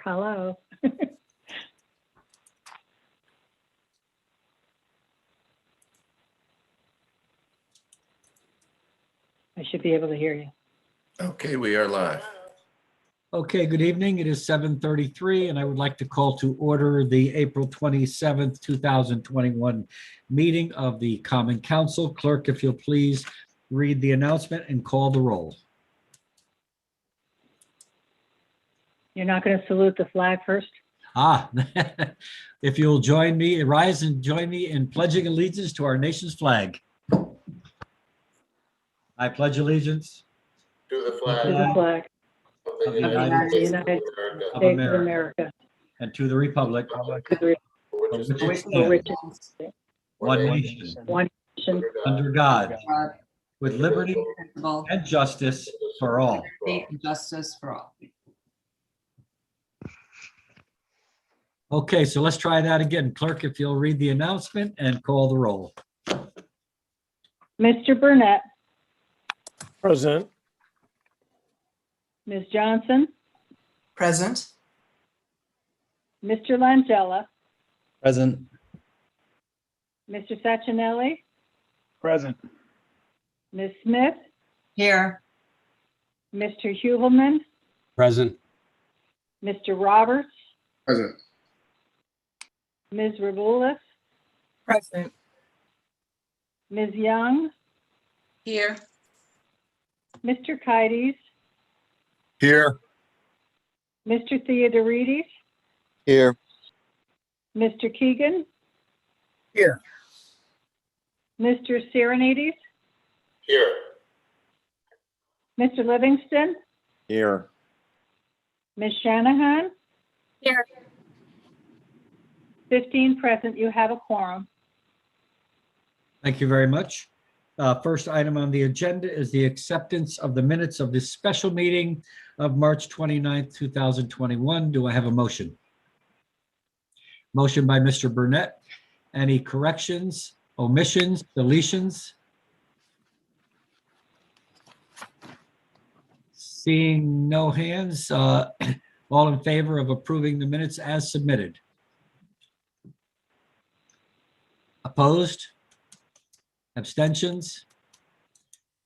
Hello. I should be able to hear you. Okay, we are live. Okay, good evening. It is 7:33, and I would like to call to order the April 27th, 2021 meeting of the Common Council. Clerk, if you'll please read the announcement and call the roll. You're not going to salute the flag first? If you'll join me, rise and join me in pledging allegiance to our nation's flag. I pledge allegiance To the To flag the flag of the of the United States United of America, of States of America America, and to the republic for which is for which for which stands is one nation one nation, under God, God, with liberty indivisible, and justice for all. liberty and justice for all. Okay, so let's try that again. Clerk, if you'll read the announcement and call the roll. Mr. Burnett, Present. Ms. Johnson, Present. Mr. Langella, Present. Mr. Sacchinelli, Present. Ms. Smith, Here. Mr. Hubelman, Present. Mr. Roberts, Present. Ms. Revulis, Present. Ms. Young, Here. Mr. Kides, Here. Mr. Theodoridis, Here. Mr. Keegan, Here. Mr. Serenides, Here. Mr. Livingston, Here. Ms. Shanahan. Here. 15 present, you have a quorum. Thank you very much. First item on the agenda is the acceptance of the minutes of this special meeting of March 29th, 2021. Do I have a motion? Motion by Mr. Burnett. Any corrections, omissions, deletions? Seeing no hands, all in favor of approving the minutes as submitted? Opposed? Abstentions?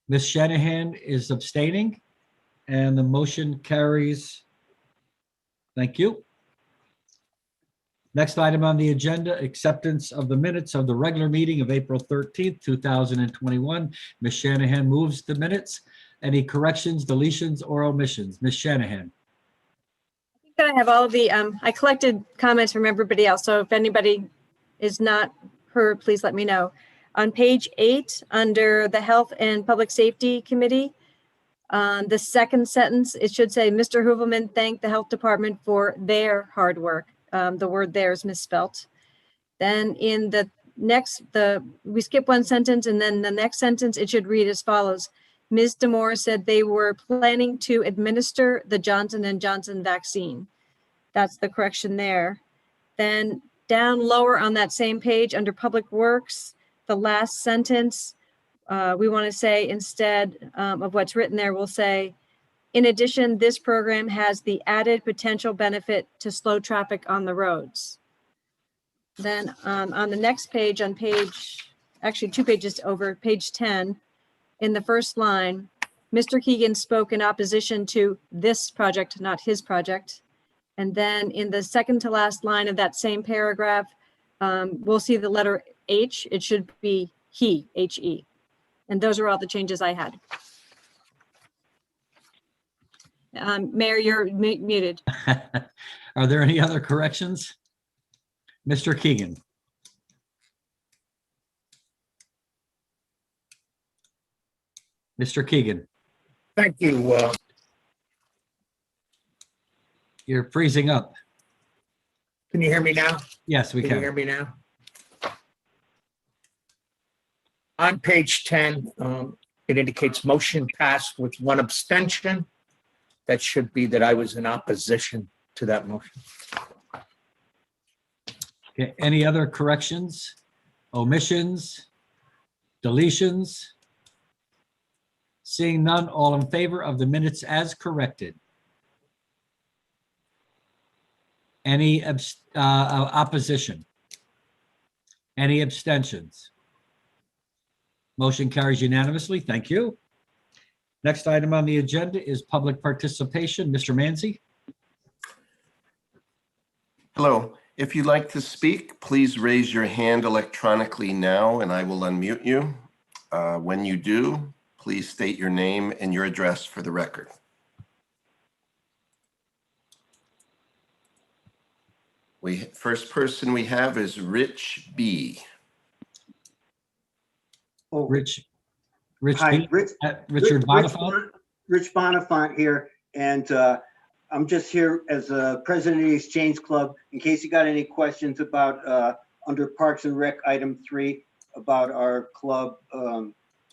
Ms. Shanahan is abstaining, and the motion carries. Thank you. Next item on the agenda, acceptance of the minutes of the regular meeting of April 13th, 2021. Ms. Shanahan moves the minutes. Any corrections, deletions, or omissions? Ms. Shanahan. That I have all of the, I collected comments from everybody else, so if anybody is not heard, please let me know. On page 8, under the Health and Public Safety Committee, the second sentence, it should say, Mr. Hoovelman thanked the Health Department for their hard work. The word there is misspelt. Then in the next, we skip one sentence, and then the next sentence, it should read as follows. Ms. Demore said they were planning to administer the Johnson & Johnson vaccine. That's the correction there. Then down lower on that same page under Public Works, the last sentence, we want to say instead of what's written there, we'll say, in addition, this program has the added potential benefit to slow traffic on the roads. Then on the next page, on page, actually 2 pages over, page 10, in the first line, Mr. Keegan spoke in opposition to this project, not his project. And then in the second to last line of that same paragraph, we'll see the letter H. It should be he, H-E. And those are all the changes I had. Mayor, you're muted. Are there any other corrections? Mr. Keegan. Mr. Keegan, Thank you. you're freezing up. Can you hear me now? Yes, we Can you hear can. me now? On page 10, it indicates motion passed with one abstention. That should be that I was in opposition to that motion. Okay, any other corrections, omissions, deletions? Seeing none, all in favor of the minutes as corrected? Any opposition? Any abstentions? Motion carries unanimously. Thank you. Next item on the agenda is public participation. Mr. Manzi? Hello. If you'd like to speak, please raise your hand electronically now and I will unmute you. When you do, please state your name and your address for the record. First person we have is Rich B. Oh, Rich hi, B? Rich. Richard Bonifant? Rich Bonifant here, and I'm just here as president of the Exchange Club in case you got any questions about under Parks and Rec item 3 about our club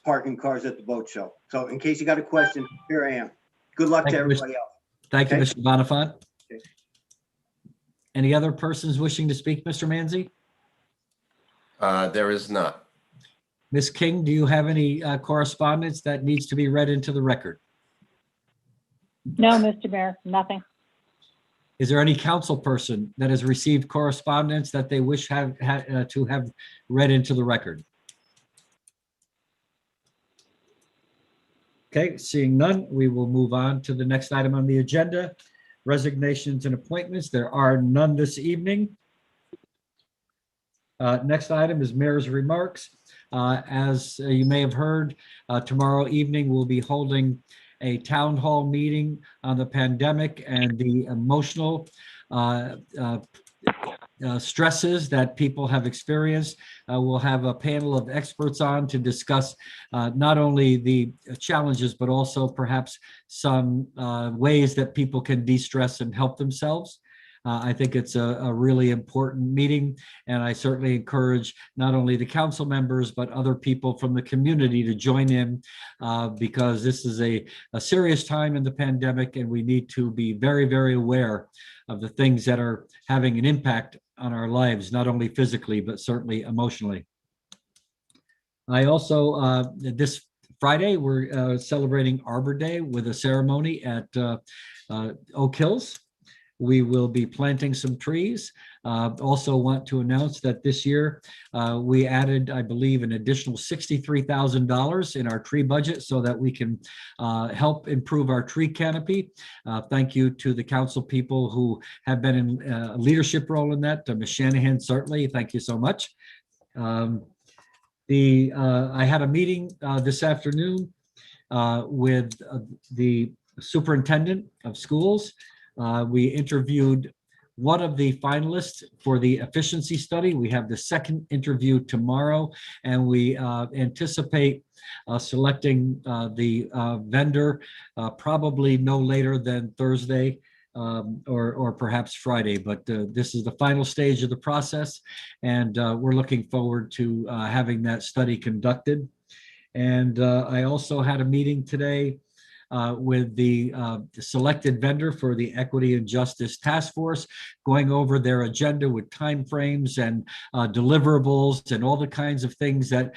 parking cars at the boat show. So in case you got a question, here I am. Good luck Thank to you, everybody else. Thank you, Okay. Mr. Bonifant. Okay. Any other persons wishing to speak, Mr. Manzi? There is not. Ms. King, do you have any correspondence that needs to be read into the record? No, Mr. Mayor, nothing. Is there any council person that has received correspondence that they wish to have read into the record? Okay, seeing none, we will move on to the next item on the agenda, resignations and appointments. There are none this evening. Next item is mayor's remarks. As you may have heard, tomorrow evening we'll be holding a town hall meeting on the pandemic and the emotional stresses that people have experienced. We'll have a panel of experts on to discuss not only the challenges, but also perhaps some ways that people can de-stress and help themselves. I think it's a really important meeting, and I certainly encourage not only the council members, but other people from the community to join in because this is a serious time in the pandemic, and we need to be very, very aware of the things that are having an impact on our lives, not only physically, but certainly emotionally. I also, this Friday, we're celebrating Arbor Day with a ceremony at Oak Hills. We will be planting some trees. Also want to announce that this year we added, I believe, an additional $63,000 in our tree budget so that we can help improve our tree canopy. Thank you to the council people who have been in a leadership role in that. Ms. Shanahan, certainly, thank you so much. I had a meeting this afternoon with the superintendent of schools. We interviewed one of the finalists for the efficiency study. We have the second interview tomorrow, and we anticipate selecting the vendor probably no later than Thursday or perhaps Friday. But this is the final stage of the process, and we're looking forward to having that study conducted. And I also had a meeting today with the selected vendor for the Equity and Justice Task Force, going over their agenda with timeframes and deliverables and all the kinds of things that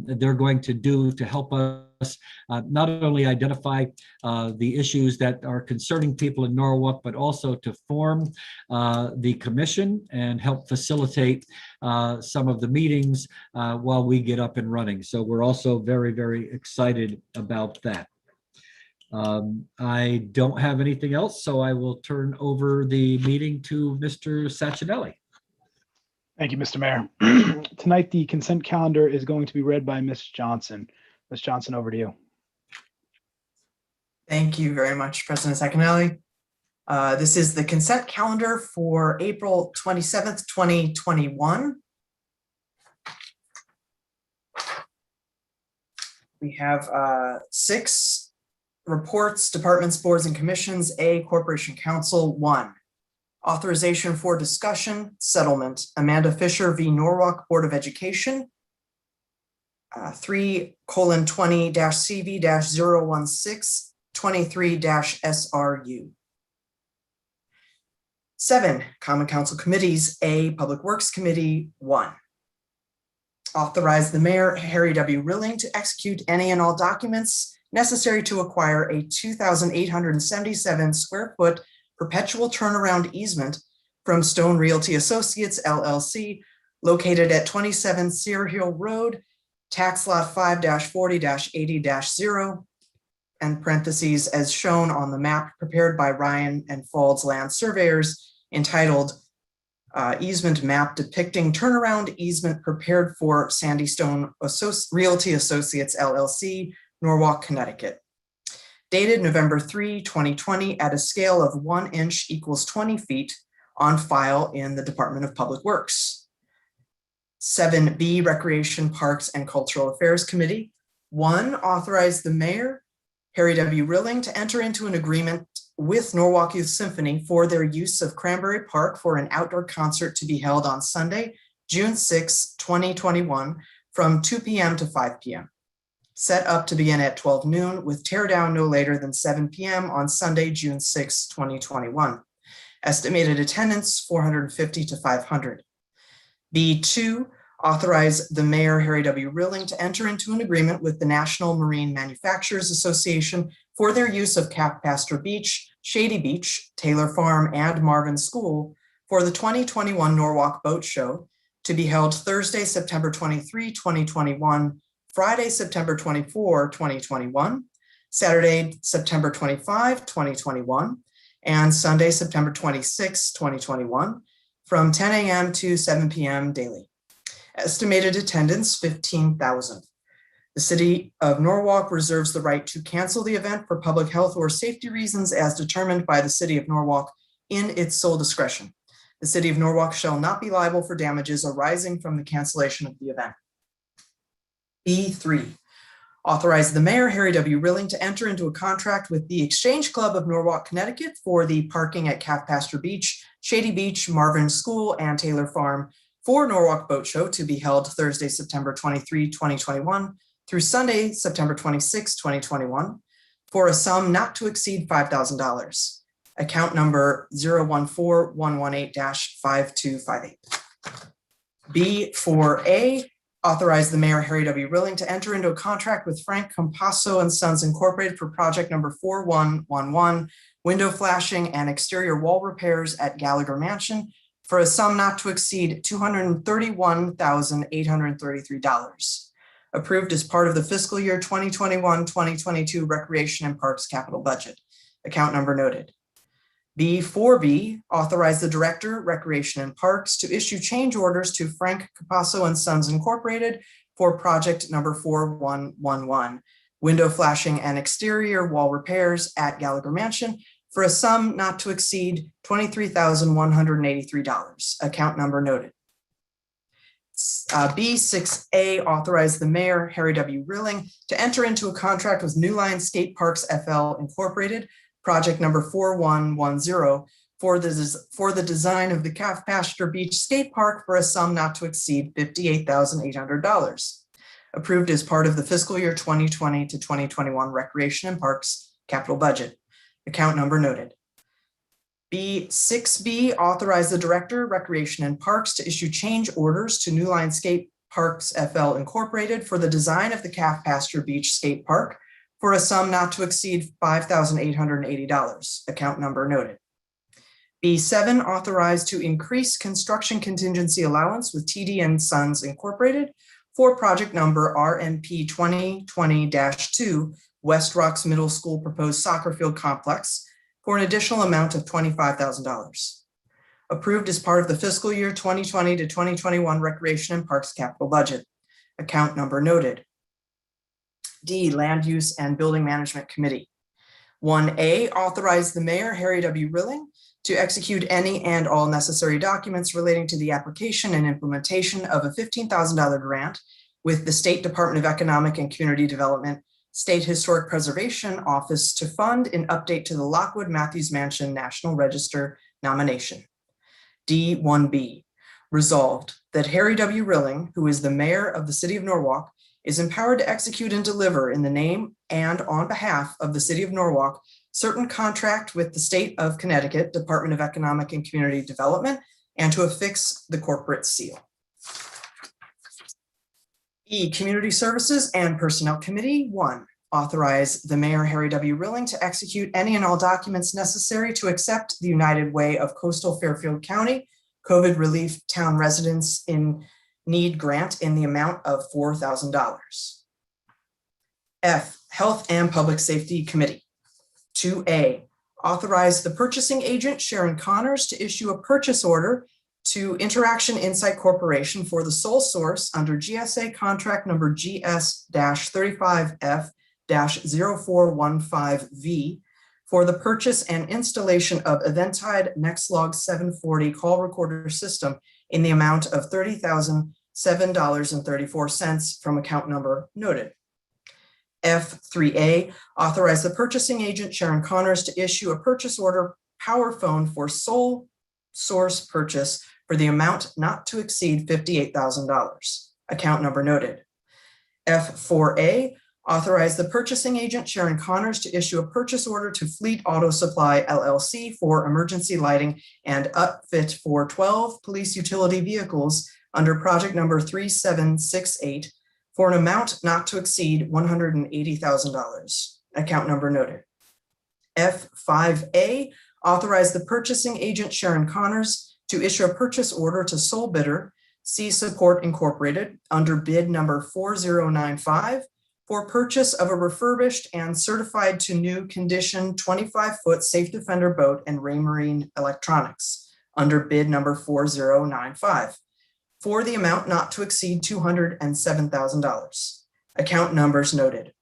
they're going to do to help us not only identify the issues that are concerning people in Norwalk, but also to form the commission and help facilitate some of the meetings while we get up and running. So we're also very, very excited about that. I don't have anything else, so I will turn over the meeting to Mr. Sacchinelli. Thank you, Mr. Mayor. Tonight, the consent calendar is going to be read by Ms. Johnson. Ms. Johnson, over to you. Thank you very much, President Sacchinelli. This is the consent calendar for April 27th, 2021. We have 6 reports, departments, boards, and commissions. A, Corporation Counsel. 1, authorization for discussion, settlement, Amanda Fisher v. Norwalk Board of Education. 3:20-CV-016, 23-SRU. 7, Common Council Committees. A, Public Works Committee. 1, authorize the mayor, Harry W. Rilling, to execute any and all documents necessary to acquire a 2,877 square foot perpetual turnaround easement from Stone Realty Associates LLC located at 27 Sear Hill Road, tax lot 5-40-80-0, and parentheses, as shown on the map prepared by Ryan and Faulds Land Surveyors, entitled easement map depicting turnaround easement prepared for Sandy Stone Realty Associates LLC, Norwalk, Connecticut. Dated November 3, 2020, at a scale of 1 inch equals 20 feet, on file in the Department of Public Works. 7B, Recreation, Parks, and Cultural Affairs Committee. 1, authorize the mayor, Harry W. Rilling, to enter into an agreement with Norwalk Youth Symphony for their use of Cranberry Park for an outdoor concert to be held on Sunday, June 6, 2021, from 2 p.m. to 5 p.m. Set up to begin at 12 noon with tear down no later than 7 p.m. on Sunday, June 6, 2021. Estimated attendance 450 to 500. B2, authorize the mayor, Harry W. Rilling, to enter into an agreement with the National Marine Manufacturers Association for their use of Cap Pastor Beach, Shady Beach, Taylor Farm, and Marvin School for the 2021 Norwalk Boat Show to be held Thursday, September 23, 2021, Friday, September 24, 2021, Saturday, September 25, 2021, and Sunday, September 26, 2021, from 10 a.m. to 7 p.m. daily. Estimated attendance, 15,000. The City of Norwalk reserves the right to cancel the event for public health or safety reasons as determined by the City of Norwalk in its sole discretion. The City of Norwalk shall not be liable for damages arising from the cancellation of the event. B3, authorize the mayor, Harry W. Rilling, to enter into a contract with the Exchange Club of Norwalk, Connecticut for the parking at Calf Pasture Beach, Shady Beach, Marvin School, and Taylor Farm for Norwalk Boat Show to be held Thursday, September 23, 2021 through Sunday, September 26, 2021 for a sum not to exceed $5,000. Account number 014-118-5258. B4A, authorize the mayor, Harry W. Rilling, to enter into a contract with Frank Compasso and Sons Incorporated for project number 4111, window flashing and exterior wall repairs at Gallagher Mansion for a sum not to exceed $231,833. Approved as part of the fiscal year 2021-2022 Recreation and Parks capital budget. Account number noted. B4B, authorize the Director, Recreation and Parks to issue change orders to Frank Capasso and Sons Incorporated for project number 4111, window flashing and exterior wall repairs at Gallagher Mansion for a sum not to exceed $23,183. Account number noted. B6A, authorize the mayor, Harry W. Rilling, to enter into a contract with New Line Skate Parks FL Incorporated, project number 4110, for the design of the Calf Pasture Beach Skate Park for a sum not to exceed $58,800. Approved as part of the fiscal year 2020 to 2021 Recreation and Parks capital budget. Account number noted. B6B, authorize the Director, Recreation and Parks to issue change orders to New Line Skate Parks FL Incorporated for the design of the Calf Pasture Beach Skate Park for a sum not to exceed $5,880. Account number noted. B7, authorized to increase construction contingency allowance with TD and Sons Incorporated for project number RMP 2020-2, West Rocks Middle School proposed soccer field complex for an additional amount of $25,000. Approved as part of the fiscal year 2020 to 2021 Recreation and Parks capital budget. Account number noted. D, Land Use and Building Management Committee. 1A, authorize the mayor, Harry W. Rilling, to execute any and all necessary documents relating to the application and implementation of a $15,000 grant with the State Department of Economic and Community Development, State Historic Preservation Office to fund an update to the Lockwood Matthews Mansion National Register nomination. D1B, resolved that Harry W. Rilling, who is the mayor of the City of Norwalk, is empowered to execute and deliver in the name and on behalf of the City of Norwalk certain contract with the State of Connecticut Department of Economic and Community Development and to affix the corporate seal. E, Community Services and Personnel Committee. 1, authorize the mayor, Harry W. Rilling, to execute any and all documents necessary to accept the United Way of Coastal Fairfield County COVID Relief Town Residents in Need Grant in the amount of $4,000. F, Health and Public Safety Committee. 2A, authorize the purchasing agent, Sharon Connors, to issue a purchase order to Interaction Insight Corporation for the sole source under GSA contract number GS-35F-0415V for the purchase and installation of Eventide NextLog 740 call recorder system in the amount of $30,007.34 from account number noted. F3A, authorize the purchasing agent, Sharon Connors, to issue a purchase order power phone for sole source purchase for the amount not to exceed $58,000, account number noted. F4A, authorize the purchasing agent, Sharon Connors, to issue a purchase order to Fleet Auto Supply LLC for emergency lighting and upfit for 12 police utility vehicles under project number 3768 for an amount not to exceed $180,000, account number noted. F5A, authorize the purchasing agent, Sharon Connors, to issue a purchase order to sole bidder, C Support Incorporated, under bid number 4095 for purchase of a refurbished and certified to new condition 25-foot safe defender boat and Raymarine electronics, under bid number 4095. For the amount not to exceed $207,000. Account numbers noted.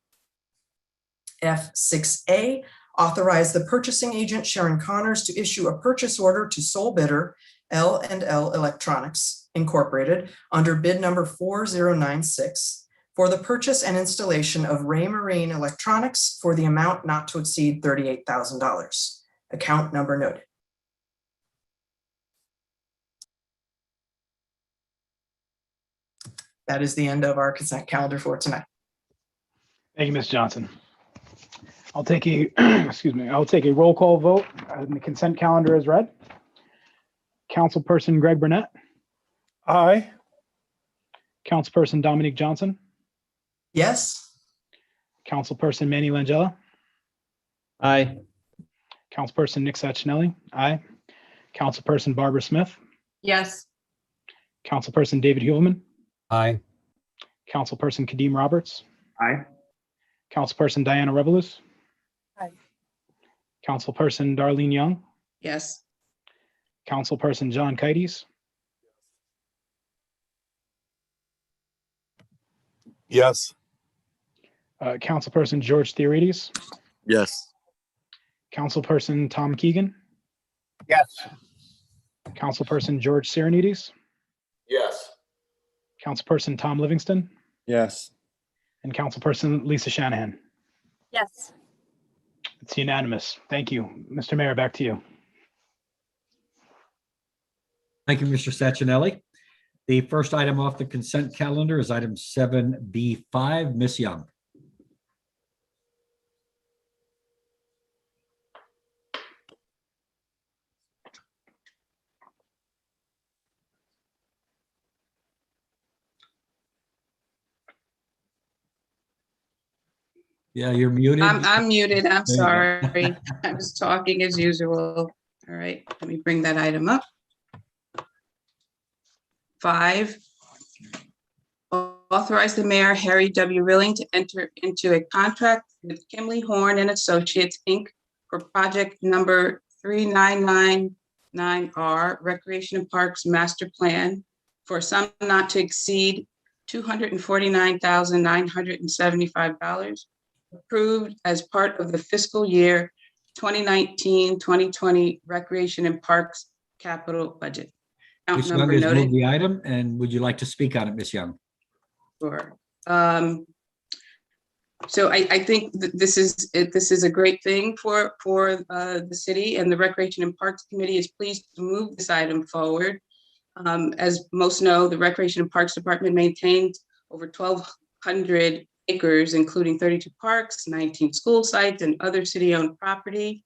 F6A, authorize the purchasing agent, Sharon Connors, to issue a purchase order to sole bidder, L&L Electronics Incorporated, under bid number 4096 for the purchase and installation of Raymarine electronics for the amount not to exceed $38,000. Account number noted. That is the end of our consent calendar for tonight. Thank you, Ms. Johnson. I'll take a, excuse me, I'll take a roll call vote. The consent calendar is read. Councilperson Greg Burnett, Aye. Councilperson Dominique Johnson, Yes? Councilperson Manny Langella, Aye. Councilperson Nick Sachinelli, aye. Councilperson Barbara Smith, Yes. Councilperson David Huvelman, Aye. Councilperson Kadeem Roberts, Aye. Councilperson Diana Revelous, Aye. Councilperson Darlene Young, Yes. Councilperson John Kites, Yes. Councilperson George Theorides, Yes. Councilperson Tom Keegan, Yes. Councilperson George Serenides, Yes. Councilperson Tom Livingston, Yes. and Councilperson Lisa Shanahan. Yes. It's unanimous. Thank you. Mr. Mayor, back to you. Thank you, Mr. Sachinelli. The first item off the consent calendar is item 7B5. Ms. Young. Yeah, you're muted. I'm muted. I'm There you go. sorry. I was talking as usual. All right, let me bring that item up. 5, authorize the mayor, Harry W. Rilling, to enter into a contract with Kimley Horn and Associates, Inc. for project number 3999R Recreation and Parks Master Plan for a sum not to exceed $249,975, approved as part of the fiscal year 2019-2020 Recreation and Parks capital budget. Account Ms. Young number has noted. moved the item, and would you like to speak on it, Ms. Young? Sure. So I think that this is a great thing for the city, and the Recreation and Parks Committee is pleased to move this item forward. As most know, the Recreation and Parks Department maintains over 1,200 acres, including 32 parks, 19 school sites, and other city-owned property.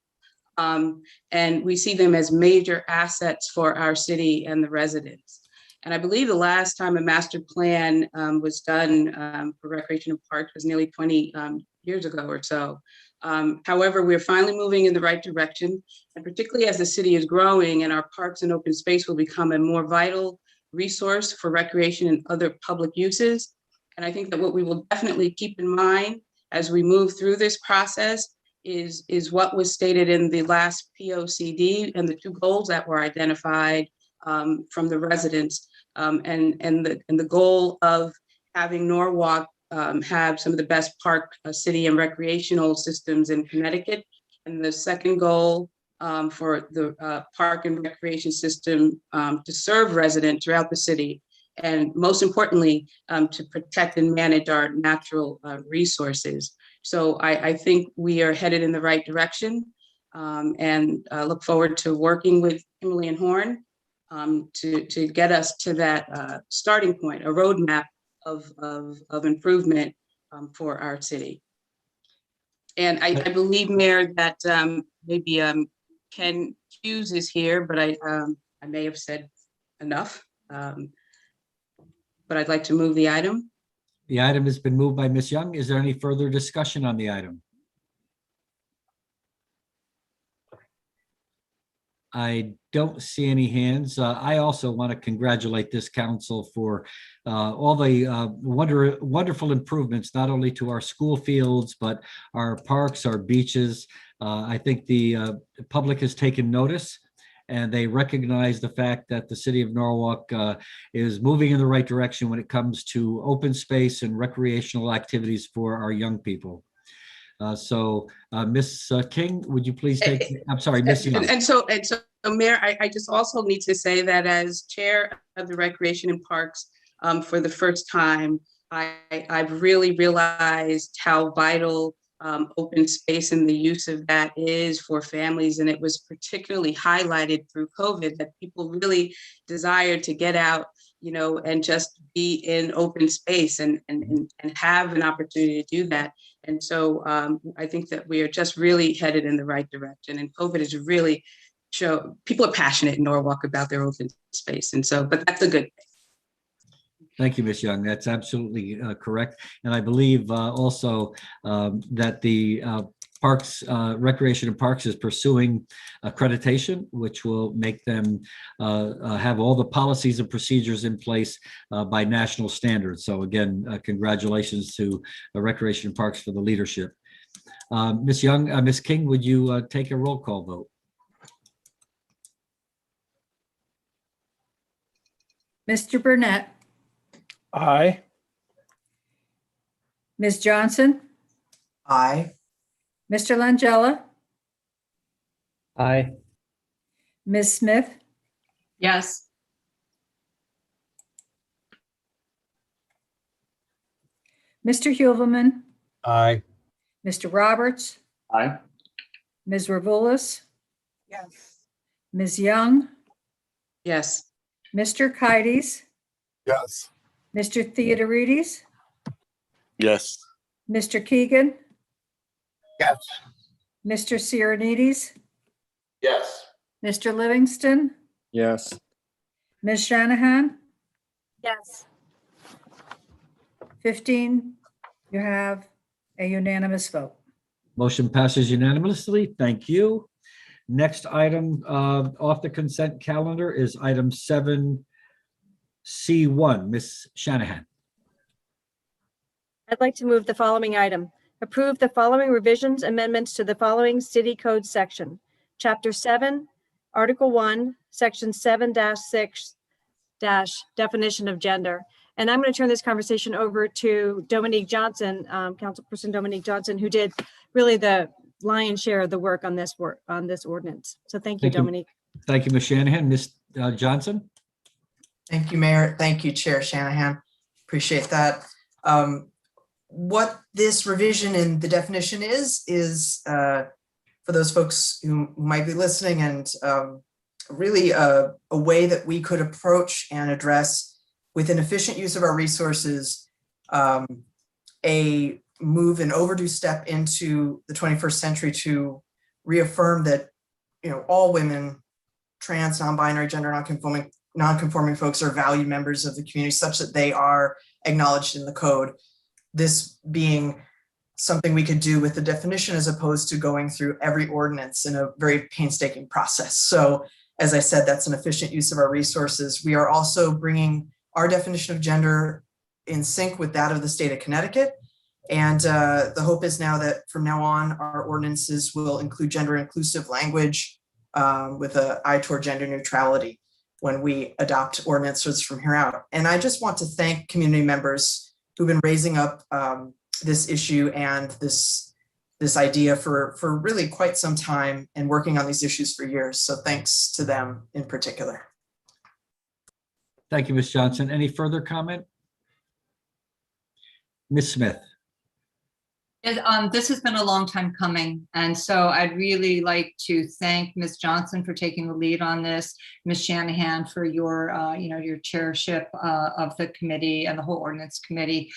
And we see them as major assets for our city and the residents. And I believe the last time a master plan was done for recreation and parks was nearly 20 years ago or so. However, we're finally moving in the right direction, and particularly as the city is growing and our parks and open space will become a more vital resource for recreation and other public uses. And I think that what we will definitely keep in mind as we move through this process is what was stated in the last POCD and the 2 goals that were identified from the residents, and the goal of having Norwalk have some of the best park, city and recreational systems in Connecticut. And the second goal for the park and recreation system to serve residents throughout the city. And most importantly, to protect and manage our natural resources. So I think we are headed in the right direction, and look forward to working with Kimberly and Horn to get us to that starting point, a roadmap of improvement for our city. And I believe, Mayor, that maybe Ken Hughes is here, but I may have said enough. But I'd like to move the item. The item has been moved by Ms. Young. Is there any further discussion on the item? I don't see any hands. I also want to congratulate this council for all the wonderful improvements, not only to our school fields, but our parks, our beaches. I think the public has taken notice, and they recognize the fact that the city of Norwalk is moving in the right direction when it comes to open space and recreational activities for our young people. So Ms. King, would you please take, I'm sorry, Ms. Young. And so, Mayor, I just also need to say that as chair of the Recreation and Parks for the first time, I've really realized how vital open space and the use of that is for families. And it was particularly highlighted through COVID that people really desired to get out, you know, and just be in open space and have an opportunity to do that. And so I think that we are just really headed in the right direction. And COVID has really shown people are passionate in Norwalk about their open space. And so, but that's a good thing. Thank you, Ms. Young. That's absolutely correct. And I believe also that the Parks, Recreation and Parks is pursuing accreditation, which will make them have all the policies and procedures in place by national standards. So again, congratulations to Recreation and Parks for the leadership. Ms. Young, Ms. King, would you take a roll call vote? Mr. Burnett, Aye. Ms. Johnson, Aye. Mr. Langella, Aye. Ms. Smith, Yes. Mr. Huvelman, Aye. Mr. Roberts, Aye. Ms. Revulis, Yes. Ms. Young, Yes. Mr. Kides, Yes. Mr. Theodorides, Yes. Mr. Keegan, Yes. Mr. Sirenides, Yes. Mr. Livingston, Yes. Ms. Shanahan, Yes. 15, you have a unanimous vote. Motion passes unanimously. Thank you. Next item off the consent calendar is item 7C1. Ms. Shanahan. I'd like to move the following item. Approve the following revisions, amendments to the following city code section. Chapter 7, Article 1, Section 7-6- definition of gender. And I'm going to turn this conversation over to Dominique Johnson, Councilperson Dominique Johnson, who did really the lion's share of the work on this ordinance. So thank you, Thank you. Dominique. Thank you, Ms. Shanahan. Ms. Johnson? Thank you, Mayor. Thank you, Chair Shanahan. Appreciate that. What this revision in the definition is for those folks who might be listening, and really a way that we could approach and address with an efficient use of our resources, a move an overdue step into the 21st century to reaffirm that, you know, all women, trans, non-binary, gender non-conforming folks are valued members of the community such that they are acknowledged in the code. This being something we could do with the definition as opposed to going through every ordinance in a very painstaking process. So as I said, that's an efficient use of our resources. We are also bringing our definition of gender in sync with that of the state of Connecticut. And the hope is now that from now on, our ordinances will include gender inclusive language with an eye toward gender neutrality when we adopt ordinances from here out. And I just want to thank community members who've been raising up this issue and this idea for really quite some time and working on these issues for years. So thanks to them in particular. Thank you, Ms. Johnson. Any further comment? Ms. Smith. This has been a long time coming, and so I'd really like to thank Ms. Johnson for taking the lead on this, Ms. Shanahan for your, your chairship of the committee and the whole ordinance committee.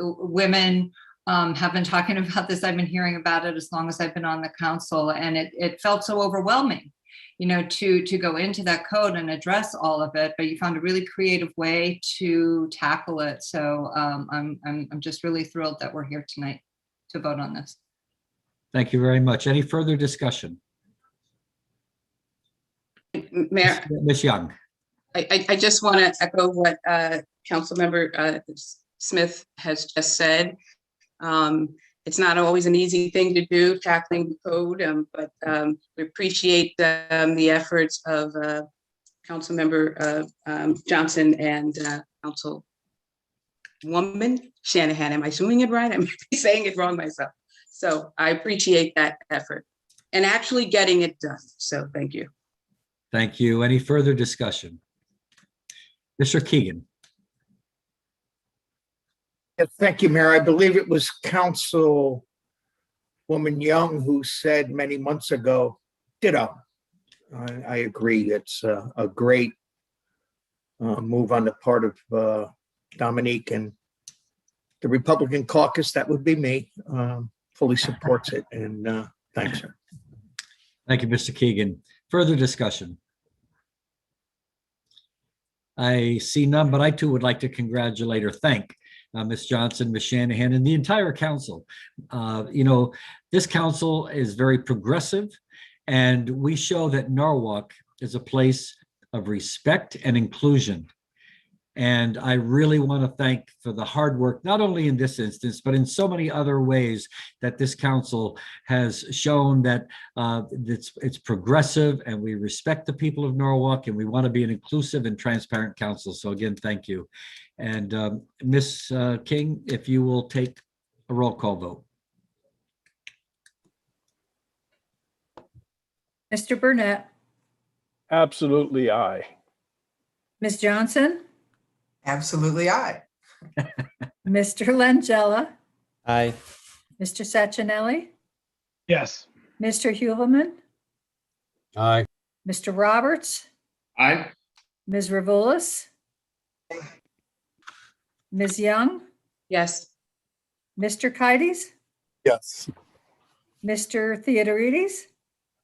Women have been talking about this. I've been hearing about it as long as I've been on the council, and it felt so overwhelming, to go into that code and address all of it, but you found a really creative way to tackle it. So I'm just really thrilled that we're here tonight to vote on this. Thank you very much. Any further discussion? Mayor, Ms. Young. I just want to echo what Councilmember Smith has just said. It's not always an easy thing to do, tackling the code, but we appreciate the efforts of Councilmember Johnson and Councilwoman Shanahan. Am I assuming it right? I'm saying it wrong myself. So I appreciate that effort and actually getting it done. So thank you. Thank you. Any further discussion? Mr. Keegan. Thank you, Mayor. I believe it was Councilwoman Young who said many months ago, ditto. I agree. It's a great move on the part of Dominique and the Republican caucus. That would be me. Fully supports it. And thanks, sir. Thank you, Mr. Keegan. Further discussion? I see none, but I too would like to congratulate or thank Ms. Johnson, Ms. Shanahan, and the entire council. This council is very progressive, and we show that Norwalk is a place of respect and inclusion. And I really want to thank for the hard work, not only in this instance, but in so many other ways that this council has shown that it's progressive, and we respect the people of Norwalk, and we want to be an inclusive and transparent council. So again, thank you. And Ms. King, if you will take a roll call vote. Mr. Burnett, Absolutely aye. Ms. Johnson, Absolutely aye. Mr. Langella, Aye. Mr. Sacchinelli, Yes. Mr. Hewleman, Aye. Mr. Roberts, Aye. Ms. Revolis, Ms. Young, Yes. Mr. Kites, Yes. Mr. Theodorides,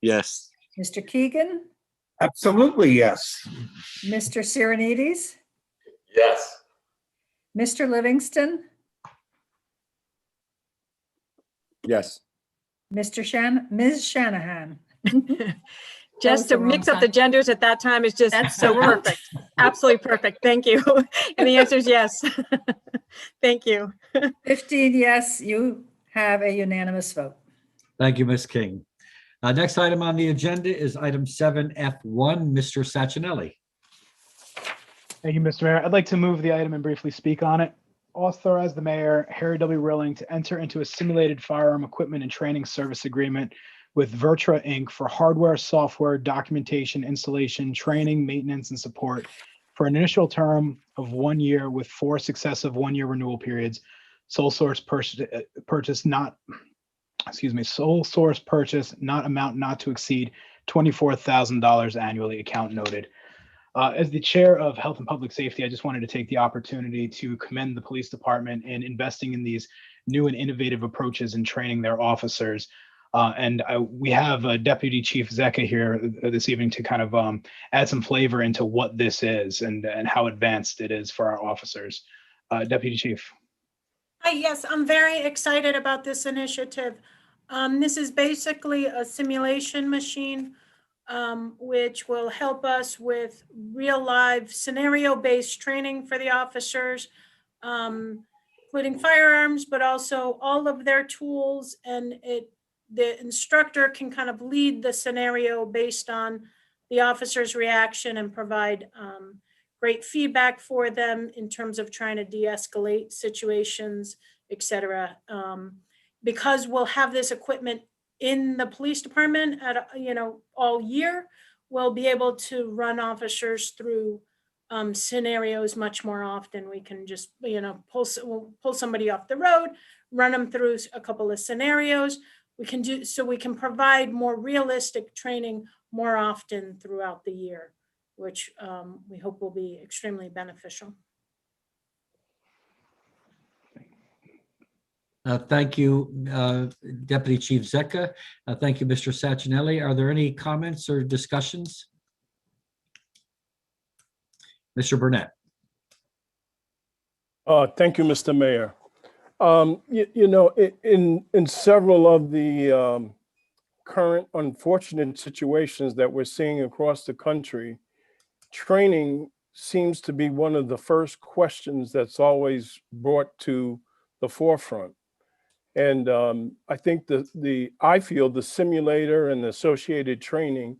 Yes. Mr. Keegan, Absolutely, yes. Mr. Sirenides, Yes. Mr. Livingston, Yes. Ms. Shanahan. Just the to wrong mix up the time. genders at that time is just That's so the wrong perfect. Absolutely perfect. Thank you. And the answer is yes. Thank you. 15 yes, you have a unanimous vote. Thank you, Ms. King. Next item on the agenda is item 7F1, Mr. Sacchinelli. Thank you, Mr. Mayor. I'd like to move the item and briefly speak on it. Authorize the mayor, Harry W. Rilling, to enter into a simulated firearm equipment and training service agreement with Vertra Inc. for hardware, software, documentation, installation, training, maintenance, and support for an initial term of 1 year with 4 successive one-year renewal periods. Sole source purchase not amount not to exceed $24,000 annually, account noted. As the chair of Health and Public Safety, I just wanted to take the opportunity to commend the police department in investing in these new and innovative approaches in training their officers. We have Deputy Chief Zecca here this evening to kind of add some flavor into what this is and how advanced it is for our officers. Deputy Chief. Hi, yes, I'm very excited about this initiative. This is basically a simulation machine, which will help us with real live scenario-based training for the officers, including firearms, but also all of their tools. And the instructor can kind of lead the scenario based on the officer's reaction and provide great feedback for them in terms of trying to de-escalate situations, et cetera. Because we'll have this equipment in the police department at, all year, we'll be able to run officers through scenarios much more often. We can just, pull somebody off the road, run them through a couple of scenarios. We can provide more realistic training more often throughout the year, which we hope will be extremely beneficial. Thank you, Deputy Chief Zecca. Thank you, Mr. Sacchinelli. Are there any comments or discussions? Mr. Burnett. Thank you, Mr. Mayor. In several of the current unfortunate situations that we're seeing across the country, training seems to be one of the first questions that's always brought to the forefront. And I think I feel the simulator and the associated training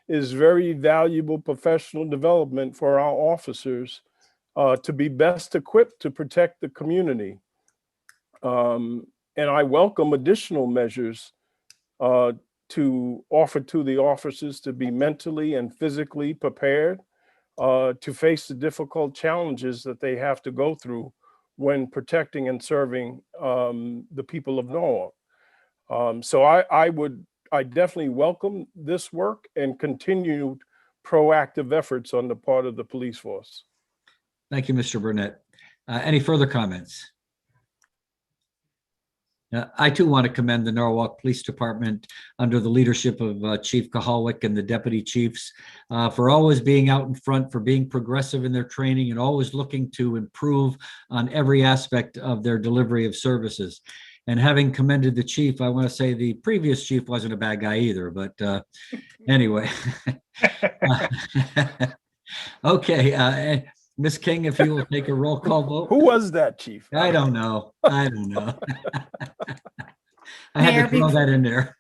is very valuable professional development for our officers to be best equipped to protect the community. And I welcome additional measures to offer to the officers to be mentally and physically prepared to face the difficult challenges that they have to go through when protecting and serving the people of Norwalk. So I definitely welcome this work and continued proactive efforts on the part of the police force. Thank you, Mr. Burnett. Any further comments? I too want to commend the Norwalk Police Department under the leadership of Chief Kahalwick and the deputy chiefs for always being out in front, for being progressive in their training and always looking to improve on every aspect of their delivery of services. And having commended the chief, I want to say the previous chief wasn't a bad guy either, but anyway. Okay, Ms. King, if you will take a roll call vote. Who was that, Chief? I don't know. I had to throw that in there.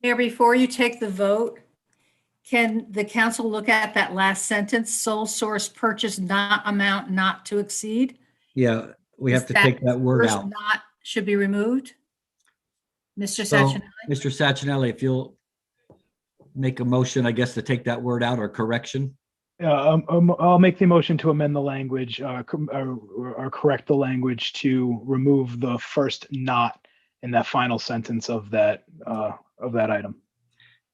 Mayor, before you take the vote, can the council look at that last sentence, sole source purchase not amount not to exceed? Yeah, we have to take that word out. Not should be removed. Mr. So, Sacchinelli? Mr. Sacchinelli, if you'll make a motion, I guess, to take that word out or correction. I'll make the motion to amend the language or correct the language to remove the first "not" in that final sentence of that item.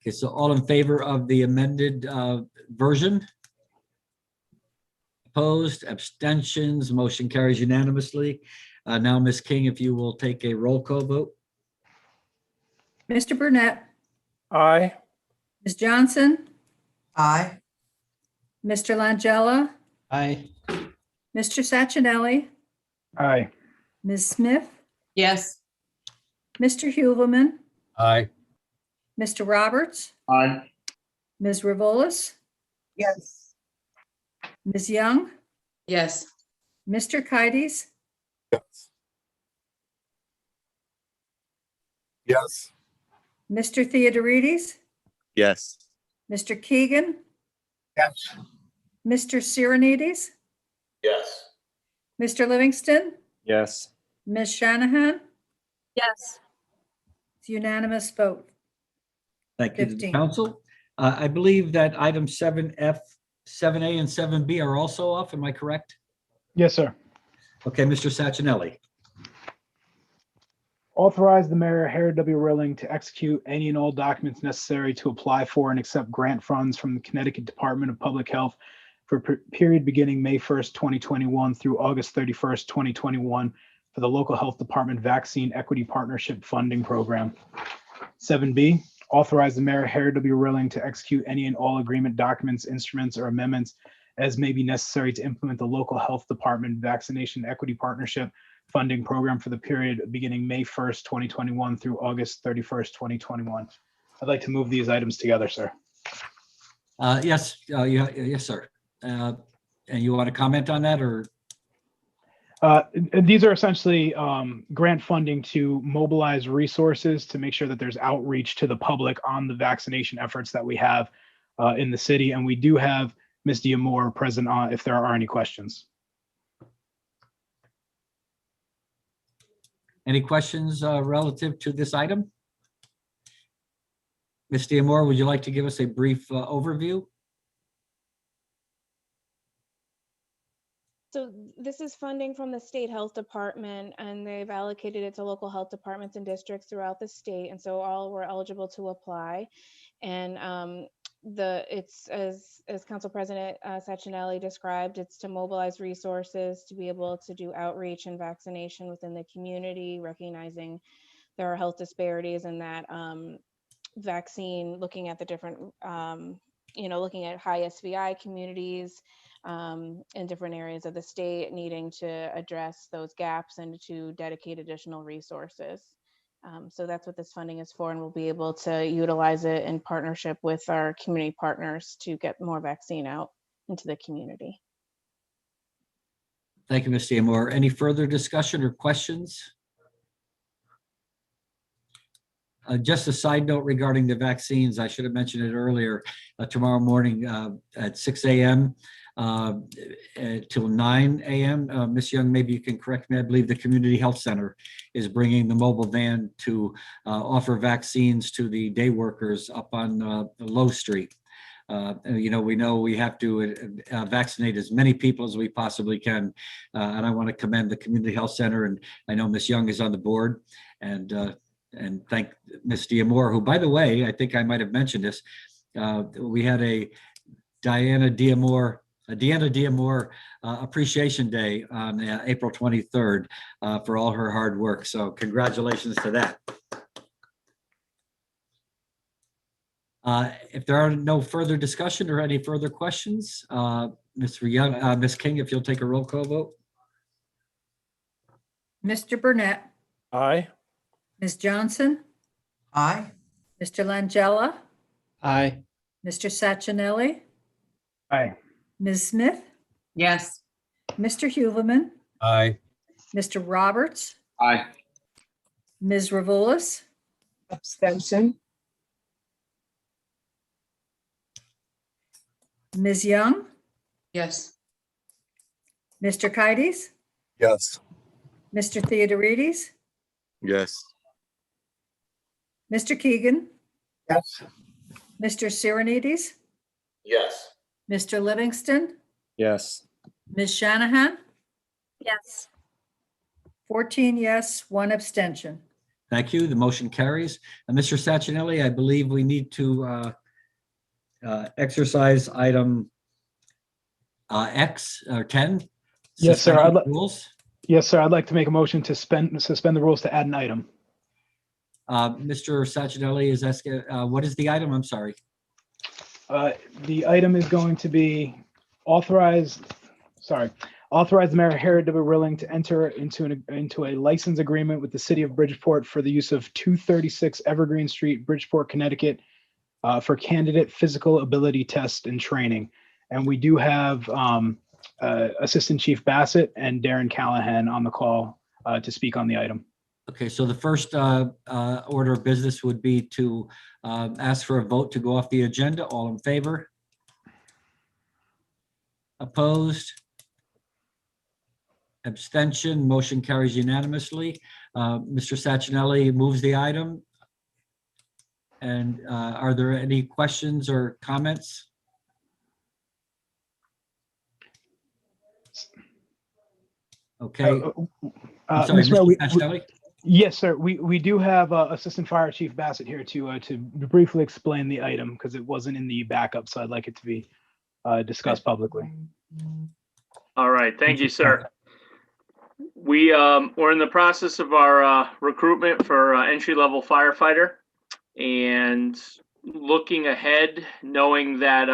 Okay, so all in favor of the amended version? Opposed, abstentions, motion carries unanimously. Now, Ms. King, if you will take a roll call vote. Mr. Burnett? Aye. Ms. Johnson? Aye. Mr. Langella? Aye. Mr. Sacchinelli? Aye. Ms. Smith? Yes. Mr. Huvelman? Aye. Mr. Roberts? Aye. Ms. Revolis? Yes. Ms. Young? Yes. Mr. Kides? Yes. Yes. Mr. Theodorides? Yes. Mr. Keegan? Yes. Mr. Sirenides? Yes. Mr. Livingston? Yes. Ms. Shanahan? Yes. It's unanimous vote. Thank you to the 15. council. I believe that item 7F, 7A, and 7B are also off. Am I correct? Yes, sir. Okay, Mr. Sacchinelli. Authorize the mayor, Harry W. Rilling, to execute any and all documents necessary to apply for and accept grant funds from the Connecticut Department of Public Health for a period beginning May 1st, 2021 through August 31st, 2021 for the local health department vaccine equity partnership funding program. 7B, authorize the mayor, Harry W. Rilling, to execute any and all agreement documents, instruments, or amendments as may be necessary to implement the local health department vaccination equity partnership funding program for the period beginning May 1st, 2021 through August 31st, 2021. I'd like to move these items together, sir. Yes, yes, sir. And you want to comment on that, or? These are essentially grant funding to mobilize resources to make sure that there's outreach to the public on the vaccination efforts that we have in the city. And we do have Ms. Diamore present if there are any questions. Any questions relative to this item? Ms. Diamore, would you like to give us a brief overview? So this is funding from the state health department, and they've allocated it to local health departments and districts throughout the state. And so all were eligible to apply. And it's as Council President Sachinelli described, it's to mobilize resources to be able to do outreach and vaccination within the community, recognizing there are health disparities in that vaccine, looking at the different, looking at high SVI communities in different areas of the state, needing to address those gaps and to dedicate additional resources. So that's what this funding is for, and we'll be able to utilize it in partnership with our community partners to get more vaccine out into the community. Thank you, Ms. Diamore. Any further discussion or questions? Just a side note regarding the vaccines, I should have mentioned it earlier. Tomorrow morning at 6 a.m. Till 9 a.m. Ms. Young, maybe you can correct me. I believe the Community Health Center is bringing the mobile van to offer vaccines to the day workers up on Low Street. We know we have to vaccinate as many people as we possibly can. And I want to commend the Community Health Center, and I know Ms. Young is on the board, and thank Ms. Diamore, who, by the way, I think I might have mentioned this. We had a Deanna Diamore Appreciation Day on April 23rd for all her hard work. So congratulations to that. If there are no further discussion or any further questions, Ms. Young, Ms. King, if you'll take a roll call vote. Mr. Burnett, Aye. Ms. Johnson, Aye. Mr. Langella, Aye. Mr. Sachinelli, Aye. Ms. Smith, Yes. Mr. Huvelman, Aye. Mr. Roberts, Aye. Ms. Revolis, Abstention. Ms. Young, Yes. Mr. Kites, Yes. Mr. Theodorides, Yes. Mr. Keegan, Yes. Mr. Sirenides, Yes. Mr. Livingston, Yes. Ms. Shanahan, Yes. 14 yes, 1 abstention. Thank you. The motion carries. And Mr. Sachinelli, I believe we need to exercise item X or 10. Yes, sir. suspend rules. Yes, sir. I'd like to make a motion to suspend the rules to add an item. Mr. Sachinelli is asking, what is the item? I'm sorry. The item is going to be authorize the mayor, Harry W. Rilling, to enter into a license agreement with the city of Bridgeport for the use of 236 Evergreen Street, Bridgeport, Connecticut, for candidate physical ability test and training. And we do have Assistant Chief Bassett and Darren Callahan on the call to speak on the item. Okay, so the first order of business would be to ask for a vote to go off the agenda. All in favor? Opposed? Abstention? Motion carries unanimously. Mr. Sachinelli moves the item. And are there any questions or comments? Okay. I'm sorry, Mr. Mayor, Mr. Sachinelli? yes, sir. We do have Assistant Fire Chief Bassett here to briefly explain the item because it wasn't in the backup, so I'd like it to be discussed publicly. All right, thank you, sir. We're in the process of our recruitment for entry-level firefighter, and looking ahead, knowing that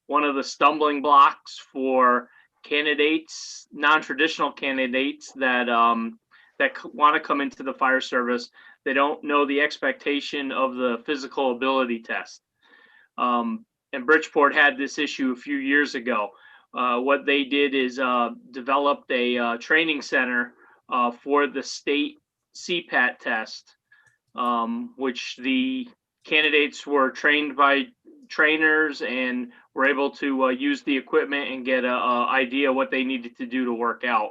one of the stumbling blocks for candidates, non-traditional candidates that want to come into the fire service. They don't know the expectation of the physical ability test. And Bridgeport had this issue a few years ago. What they did is developed a training center for the state CPAT test, which the candidates were trained by trainers and were able to use the equipment and get an idea what they needed to do to work out.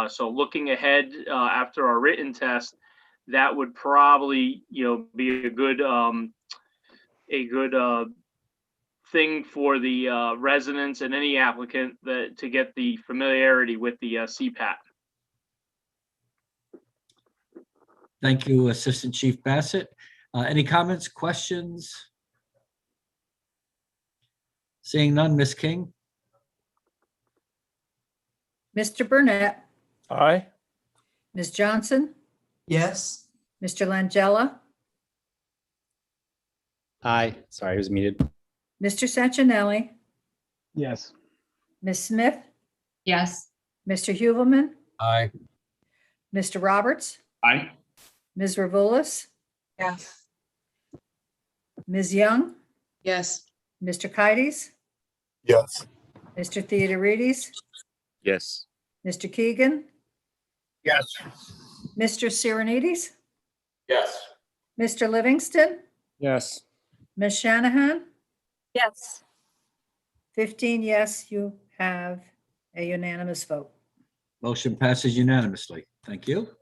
So looking ahead after our written test, that would probably be a good thing for the residents and any applicant to get the familiarity with the CPAT. Thank you, Assistant Chief Bassett. Any comments, questions? Seeing none, Ms. King? Mr. Burnett, Aye. Ms. Johnson, Yes. Mr. Langella, Aye. Sorry, I was muted. Mr. Sacchinelli, Yes. Ms. Smith, Yes. Mr. Huvelman, Aye. Mr. Roberts, Aye. Ms. Revolis, Yes. Ms. Young, Yes. Mr. Kides, Yes. Mr. Theodorides, Yes. Mr. Keegan, Yes. Mr. Sirenides, Yes. Mr. Livingston, Yes. Ms. Shanahan, Yes. 15 yes, you have a unanimous vote. Motion passes unanimously. Thank you.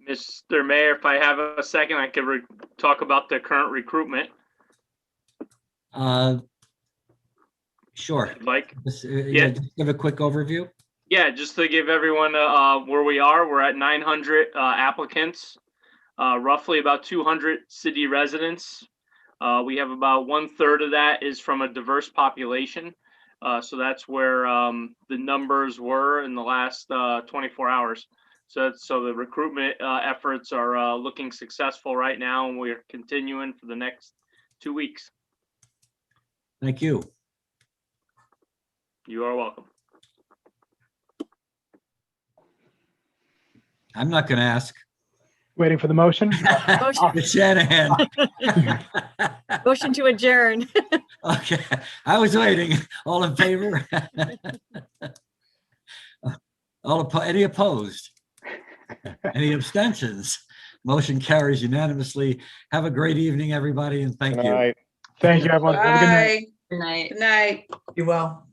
Mr. Mayor, if I have a second, I could talk about the current recruitment. Sure. Like, Yeah, just give a quick overview. yeah, just to give everyone where we are, we're at 900 applicants, roughly about 200 city residents. We have about 1/3 of that is from a diverse population. So that's where the numbers were in the last 24 hours. So the recruitment efforts are looking successful right now, and we're continuing for the next 2 weeks. Thank you. You are welcome. I'm not going to ask. Waiting for the motion. Ms. Shanahan. Motion to adjourn. Okay, I was waiting. All in favor? Any opposed? Any abstentions? Motion carries unanimously. Have a great evening, everybody, and thank Good you. night. Thank you, everyone. Have a good night. Bye. Good night. Good night. Be well.